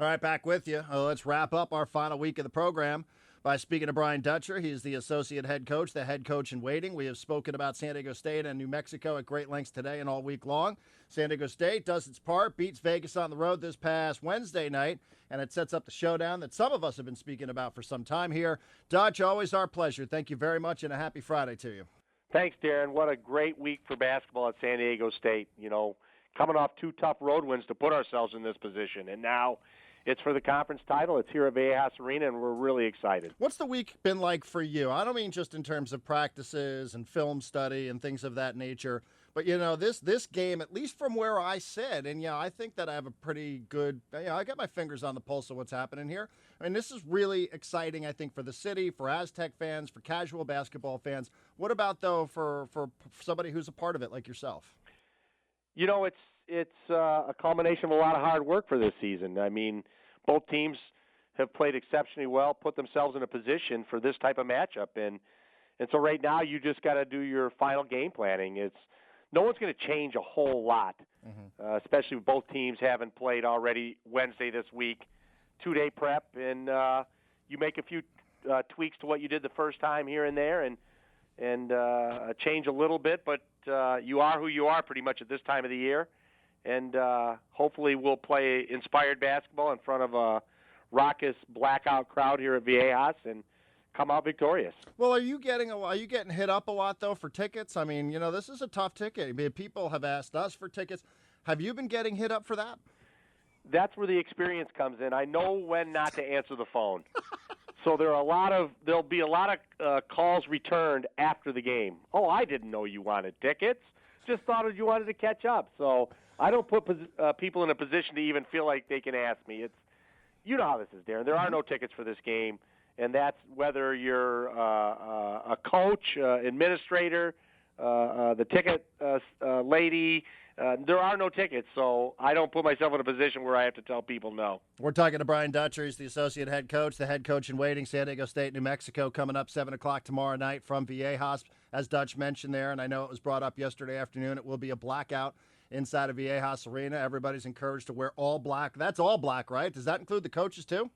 All right, back with you. Let's wrap up our final week of the program by speaking to Brian Dutcher. He's the associate head coach, the head coach in waiting. We have spoken about San Diego State and New Mexico at great lengths today and all week long. San Diego State does its part, beats Vegas on the road this past Wednesday night, and it sets up the showdown that some of us have been speaking about for some time here. Dutch, always our pleasure. Thank you very much, and a happy Friday to you. Thanks, Darren. What a great week for basketball at San Diego State. Coming off 2 tough road wins to put ourselves in this position, and now it's for the conference title. It's here at Viejas Arena, and we're really excited. What's the week been like for you? I don't mean just in terms of practices and film study and things of that nature, but, this game, at least from where I sit, and, I think that I have a pretty good, I got my fingers on the pulse of what's happening here. I mean, this is really exciting, I think, for the city, for Aztec fans, for casual basketball fans. What about, though, for somebody who's a part of it like yourself? It's a culmination of a lot of hard work for this season. I mean, both teams have played exceptionally well, put themselves in a position for this type of matchup, and so right now you just got to do your final game planning. No one's going to change a whole lot, especially with both teams having played already Wednesday this week, 2-day prep, and you make a few tweaks to what you did the first time here and there, and change a little bit, but you are who you are pretty much at this time of the year. And hopefully we'll play inspired basketball in front of a raucous blackout crowd here at Viejas and come out victorious. Well, are you getting hit up a lot, though, for tickets? I mean, this is a tough ticket. I mean, people have asked us for tickets. Have you been getting hit up for that? That's where the experience comes in. I know when not to answer the phone. So there'll be a lot of calls returned after the game. Oh, I didn't know you wanted tickets. Just thought you wanted to catch up. So I don't put people in a position to even feel like they can ask me. You know how this is, Darren. There are no tickets for this game, and that's whether you're a coach, administrator, the ticket lady. There are no tickets, so I don't put myself in a position where I have to tell people no. We're talking to Brian Dutcher. He's the associate head coach, the head coach in waiting, San Diego State, New Mexico, coming up 7 o'clock tomorrow night from Viejas, as Dutch mentioned there, and I know it was brought up yesterday afternoon. It will be a blackout inside of Viejas Arena. Everybody's encouraged to wear all black. That's all black, right? Does that include the coaches, too?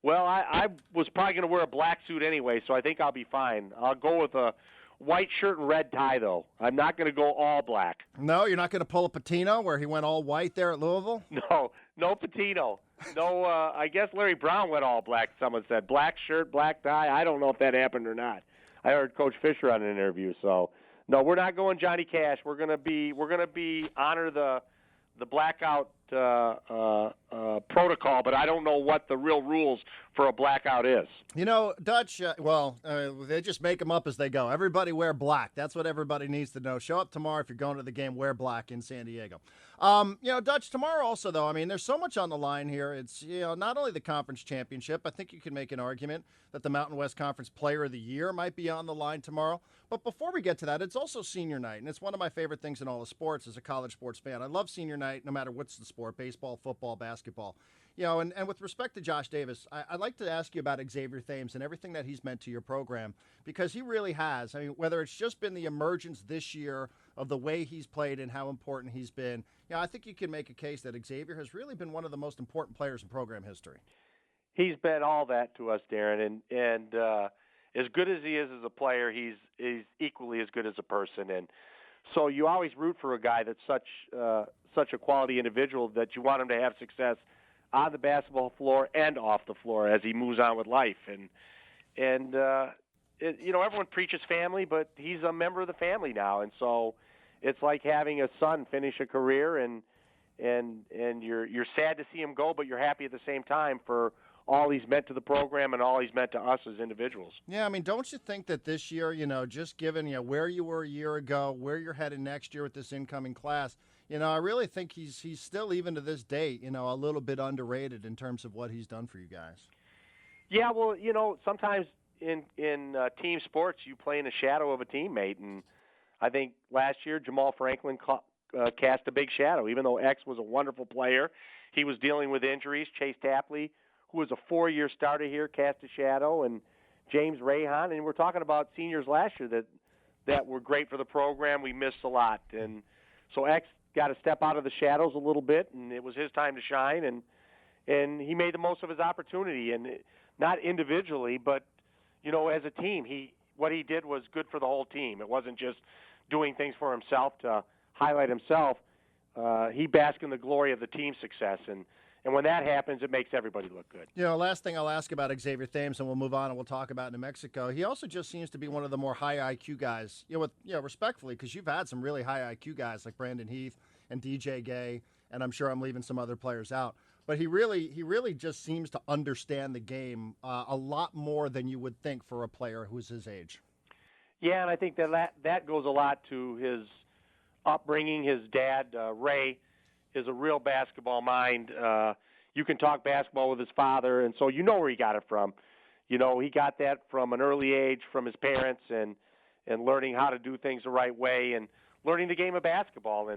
Well, I was probably going to wear a black suit anyway, so I think I'll be fine. I'll go with a white shirt and red tie, though. I'm not going to go all black. No, you're not going to pull a Patino where he went all white there at Louisville? No Patino. No, I guess Larry Brown went all black, someone said. Black shirt, black tie. I don't know if that happened or not. I heard Coach Fisher on an interview, so no, we're not going Johnny Cash. We're going to honor the blackout protocol, but I don't know what the real rules for a blackout is. Dutch, they just make them up as they go. Everybody wear black. That's what everybody needs to know. Show up tomorrow if you're going to the game, wear black in San Diego. Dutch, tomorrow also, though, I mean, there's so much on the line here. It's, not only the conference championship. I think you can make an argument that the Mountain West Conference Player of the Year might be on the line tomorrow. But before we get to that, it's also senior night, and it's one of my favorite things in all of sports as a college sports fan. I love senior night no matter what's the sport, baseball, football, basketball. And with respect to Josh Davis, I'd like to ask you about Xavier Thames and everything that he's meant to your program, because he really has. I mean, whether it's just been the emergence this year of the way he's played and how important he's been, I think you can make a case that Xavier has really been one of the most important players in program history. He's been all that to us, Darren, and as good as he is as a player, he's equally as good as a person. And so you always root for a guy that's such a quality individual that you want him to have success on the basketball floor and off the floor as he moves on with life. And everyone preaches family, but he's a member of the family now, and so it's like having a son finish a career, and you're sad to see him go, but you're happy at the same time for all he's meant to the program and all he's meant to us as individuals. Yeah, I mean, don't you think that this year, just given where you were a year ago, where you're headed next year with this incoming class, I really think he's still, even to this date, a little bit underrated in terms of what he's done for you guys. Yeah, well, sometimes in team sports you play in the shadow of a teammate, and I think last year Jamal Franklin cast a big shadow. Even though X was a wonderful player, he was dealing with injuries. Chase Tapley, who was a 4-year starter here, cast a shadow, and James Rahan. And we're talking about seniors last year that were great for the program. We missed a lot. And so X got to step out of the shadows a little bit, and it was his time to shine. and he made the most of his opportunity, and not individually, but as a team, what he did was good for the whole team. It wasn't just doing things for himself to highlight himself. He basked in the glory of the team's success, and when that happens, it makes everybody look good. Last thing I'll ask about Xavier Thames, and we'll move on and we'll talk about New Mexico. He also just seems to be one of the more high IQ guys, respectfully, because you've had some really high IQ guys like Brandon Heath and DJ Gay, and I'm sure I'm leaving some other players out. But he really just seems to understand the game a lot more than you would think for a player who's his age. Yeah, and I think that goes a lot to his upbringing. His dad, Ray, is a real basketball mind. You can talk basketball with his father, and so where he got it from. He got that from an early age from his parents, and learning how to do things the right way, and learning the game of basketball.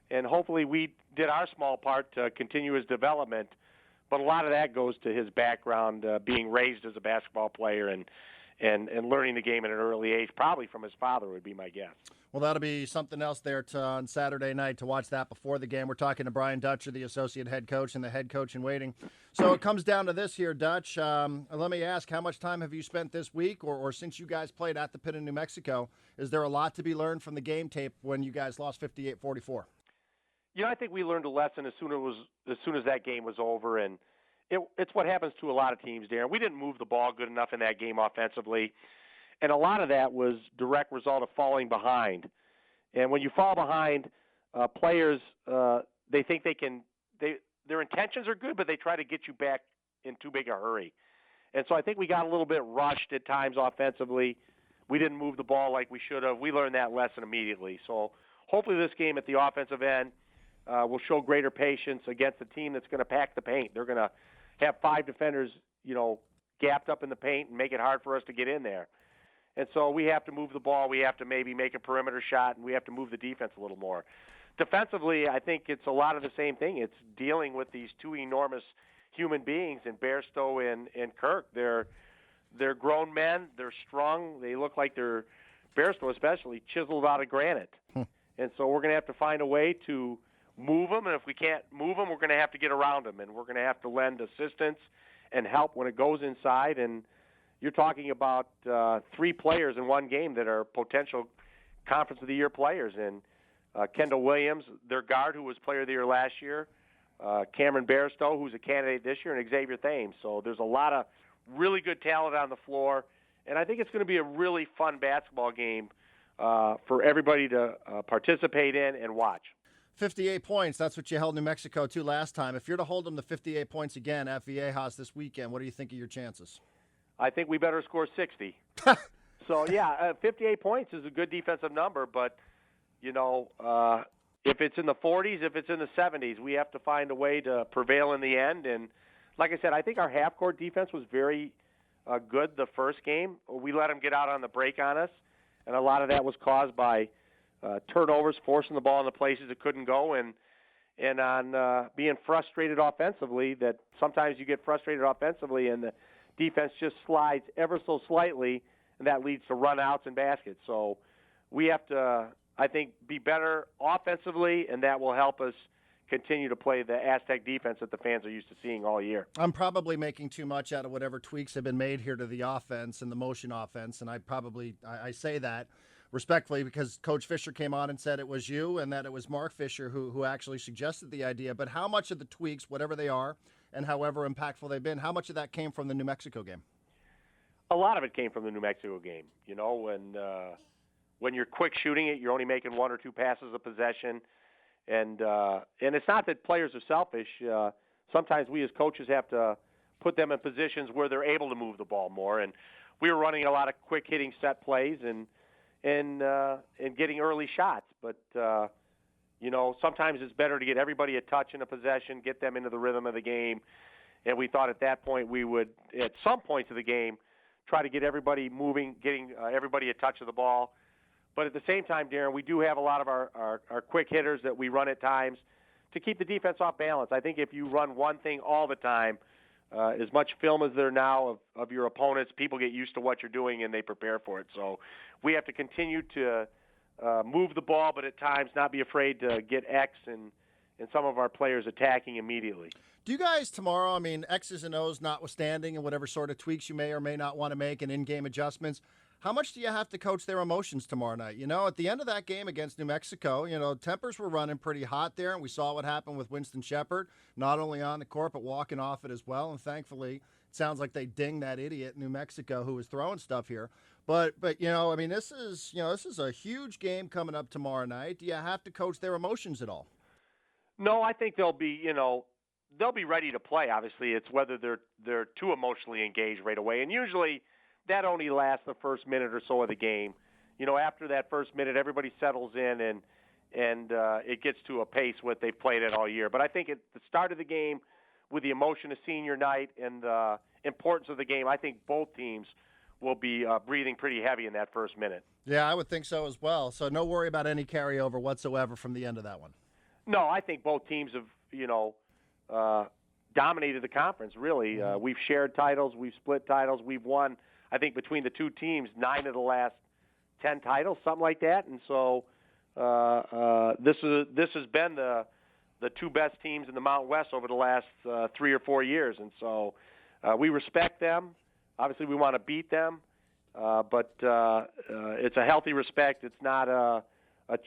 And hopefully we did our small part to continue his development. But a lot of that goes to his background, being raised as a basketball player and learning the game at an early age, probably from his father would be my guess. Well, that'll be something else there on Saturday night to watch that before the game. We're talking to Brian Dutcher, the associate head coach and the head coach in waiting. So it comes down to this here, Dutch. Let me ask, how much time have you spent this week or since you guys played at the Pit in New Mexico? Is there a lot to be learned from the game tape when you guys lost 58-44? I think we learned a lesson as soon as that game was over, and it's what happens to a lot of teams, Darren. We didn't move the ball good enough in that game offensively, and a lot of that was direct result of falling behind. And when you fall behind, players they think they can. Their intentions are good, but they try to get you back in too big a hurry. And so I think we got a little bit rushed at times offensively. We didn't move the ball like we should have. We learned that lesson immediately. So hopefully this game at the offensive end will show greater patience against a team that's going to pack the paint. They're going to have 5 defenders, gapped up in the paint and make it hard for us to get in there. And so we have to move the ball. We have to maybe make a perimeter shot, and we have to move the defense a little more. Defensively, I think it's a lot of the same thing. It's dealing with these two enormous human beings in Bairstow and Kirk. They're grown men. They're strong. They look like they're, Bairstow especially, chiseled out of granite. And so we're going to have to find a way to move them, and if we can't move them, we're going to have to get around them, and we're going to have to lend assistance and help when it goes inside. And you're talking about 3 players in one game that are potential Conference of the Year players, and Kendall Williams, their guard, who was Player of the Year last year, Cameron Bairstow, who's a candidate this year, and Xavier Thames. So there's a lot of really good talent on the floor, and I think it's going to be a really fun basketball game for everybody to participate in and watch. 58 points, that's what you held New Mexico to last time. If you're to hold them to 58 points again at Viejas this weekend, what do you think of your chances? I think we better score 60. So, 58 points is a good defensive number, but, if it's in the 40s, if it's in the 70s, we have to find a way to prevail in the end. And like I said, I think our half-court defense was very good the first game. We let them get out on the break on us, and a lot of that was caused by turnovers, forcing the ball in the places it couldn't go, and on being frustrated offensively, that sometimes you get frustrated offensively and the defense just slides ever so slightly, and that leads to run-outs and baskets. So we have to, I think, be better offensively, and that will help us continue to play the Aztec defense that the fans are used to seeing all year. I'm probably making too much out of whatever tweaks have been made here to the offense and the motion offense, and I say that respectfully because Coach Fisher came on and said it was you and that it was Mark Fisher who actually suggested the idea. But how much of the tweaks, whatever they are, and however impactful they've been, how much of that came from the New Mexico game? A lot of it came from the New Mexico game. When you're quick shooting it, you're only making 1 or 2 passes a possession. And it's not that players are selfish. Sometimes we as coaches have to put them in positions where they're able to move the ball more. And we were running a lot of quick hitting set plays and getting early shots. But, sometimes it's better to get everybody a touch in a possession, get them into the rhythm of the game. And we thought at that point we would, at some points of the game, try to get everybody moving, getting everybody a touch of the ball. But at the same time, Darren, we do have a lot of our quick hitters that we run at times to keep the defense off balance. I think if you run one thing all the time, as much film as there now of your opponents, people get used to what you're doing and they prepare for it. So we have to continue to move the ball, but at times not be afraid to get X and and some of our players attacking immediately. Do you guys tomorrow, I mean, X's and O's notwithstanding and whatever sort of tweaks you may or may not want to make and in-game adjustments, how much do you have to coach their emotions tomorrow night? You know, at the end of that game against New Mexico, you know, tempers were running pretty hot there, and we saw what happened with Winston Shepard, not only on the court but walking off it as well. And thankfully, it sounds like they dinged that idiot in New Mexico who was throwing stuff here. But you know, I mean, this is a huge game coming up tomorrow night. Do you have to coach their emotions at all? No, I think they'll be, they'll be ready to play. Obviously, it's whether they're too emotionally engaged right away, and usually that only lasts the first minute or so of the game. You know, after that first minute, everybody settles in and it gets to a pace what they've played at all year. But I think at the start of the game, with the emotion of senior night and the importance of the game, I think both teams will be breathing pretty heavy in that first minute. Yeah, I would think so as well. So no worry about any carryover whatsoever from the end of that one. No, I think both teams have, dominated the conference, really. We've shared titles. We've split titles. We've won, I think, between the two teams, 9 of the last 10 titles, something like that. And so this has been the two best teams in the Mountain West over the last 3 or 4 years. And so we respect them. Obviously, we want to beat them. But it's a healthy respect. It's not a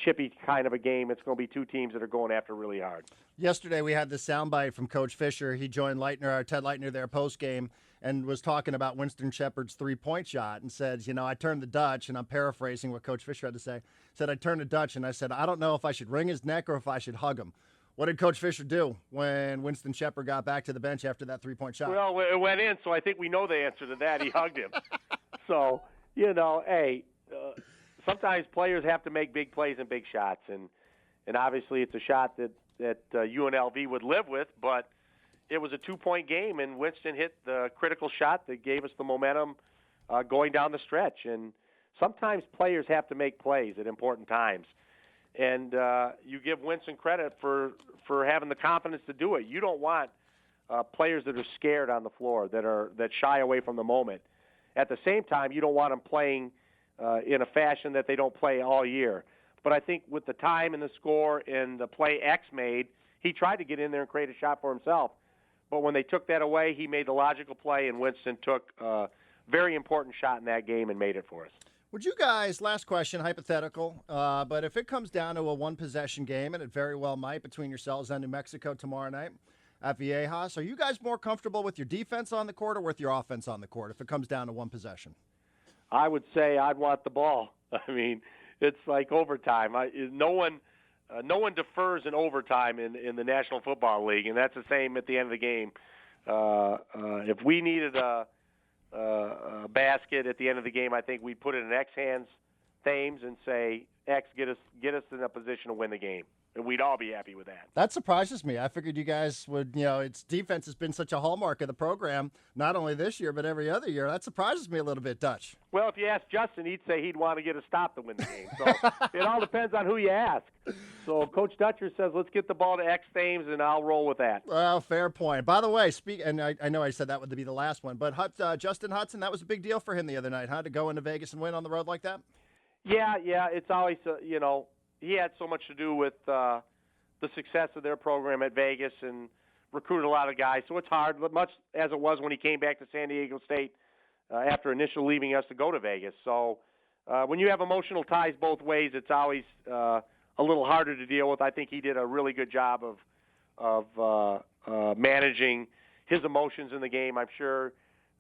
chippy kind of a game. It's going to be two teams that are going after really hard. Yesterday we had this soundbite from Coach Fisher. He joined Ted Leitner there post-game and was talking about Winston Shepard's three-point shot and said, I turned the Dutch, and I'm paraphrasing what Coach Fisher had to say, said, I turned the Dutch, and I said, I don't know if I should wring his neck or if I should hug him. What did Coach Fisher do when Winston Shepard got back to the bench after that three-point shot? Well, it went in, so I think we know the answer to that. He hugged him. So, hey, sometimes players have to make big plays and big shots, and obviously it's a shot that UNLV would live with, but it was a 2-point game, and Winston hit the critical shot that gave us the momentum going down the stretch. And sometimes players have to make plays at important times, and you give Winston credit for having the confidence to do it. You don't want players that are scared on the floor, that shy away from the moment. At the same time, you don't want them playing in a fashion that they don't play all year. But I think with the time and the score and the play X made, he tried to get in there and create a shot for himself. But when they took that away, he made the logical play, and Winston took a very important shot in that game and made it for us. Would you guys, last question, hypothetical, but if it comes down to a one-possession game, and it very well might between yourselves and New Mexico tomorrow night at Viejas, are you guys more comfortable with your defense on the court or with your offense on the court if it comes down to one possession? I would say I'd want the ball. I mean, it's like overtime. No one defers in overtime in the National Football League, and that's the same at the end of the game. If we needed a basket at the end of the game, I think we'd put it in X hands, Thames, and say, X, get us in a position to win the game. And we'd all be happy with that. That surprises me. I figured you guys would, its defense has been such a hallmark of the program, not only this year, but every other year. That surprises me a little bit, Dutch. Well, if you ask Justin, he'd say he'd want to get a stop to win the game. So it all depends on who you ask. So Coach Dutcher says, let's get the ball to X Thames, and I'll roll with that. Well, fair point. By the way, and I know I said that would be the last one, but Justin Hudson, that was a big deal for him the other night, huh, to go into Vegas and win on the road like that? Yeah, it's always, he had so much to do with the success of their program at Vegas and recruited a lot of guys. So it's hard, much as it was when he came back to San Diego State after initially leaving us to go to Vegas. So when you have emotional ties both ways, it's always a little harder to deal with. I think he did a really good job of managing his emotions in the game. I'm sure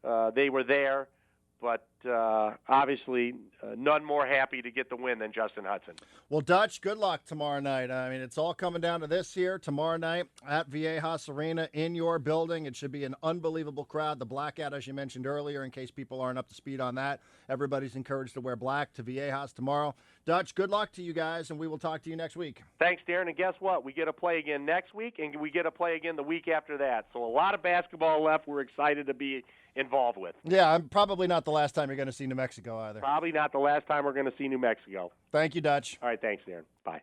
they were there, but obviously none more happy to get the win than Justin Hudson. Well, Dutch, good luck tomorrow night. I mean, it's all coming down to this here tomorrow night at Viejas Arena in your building. It should be an unbelievable crowd. The blackout, as you mentioned earlier, in case people aren't up to speed on that, everybody's encouraged to wear black to Viejas tomorrow. Dutch, good luck to you guys, and we will talk to you next week. Thanks, Darren. And guess what? We get to play again next week, and we get to play again the week after that. So a lot of basketball left we're excited to be involved with. Yeah, I'm probably not the last time you're going to see New Mexico either. Probably not the last time we're going to see New Mexico. Thank you, Dutch. All right, thanks, Darren. Bye.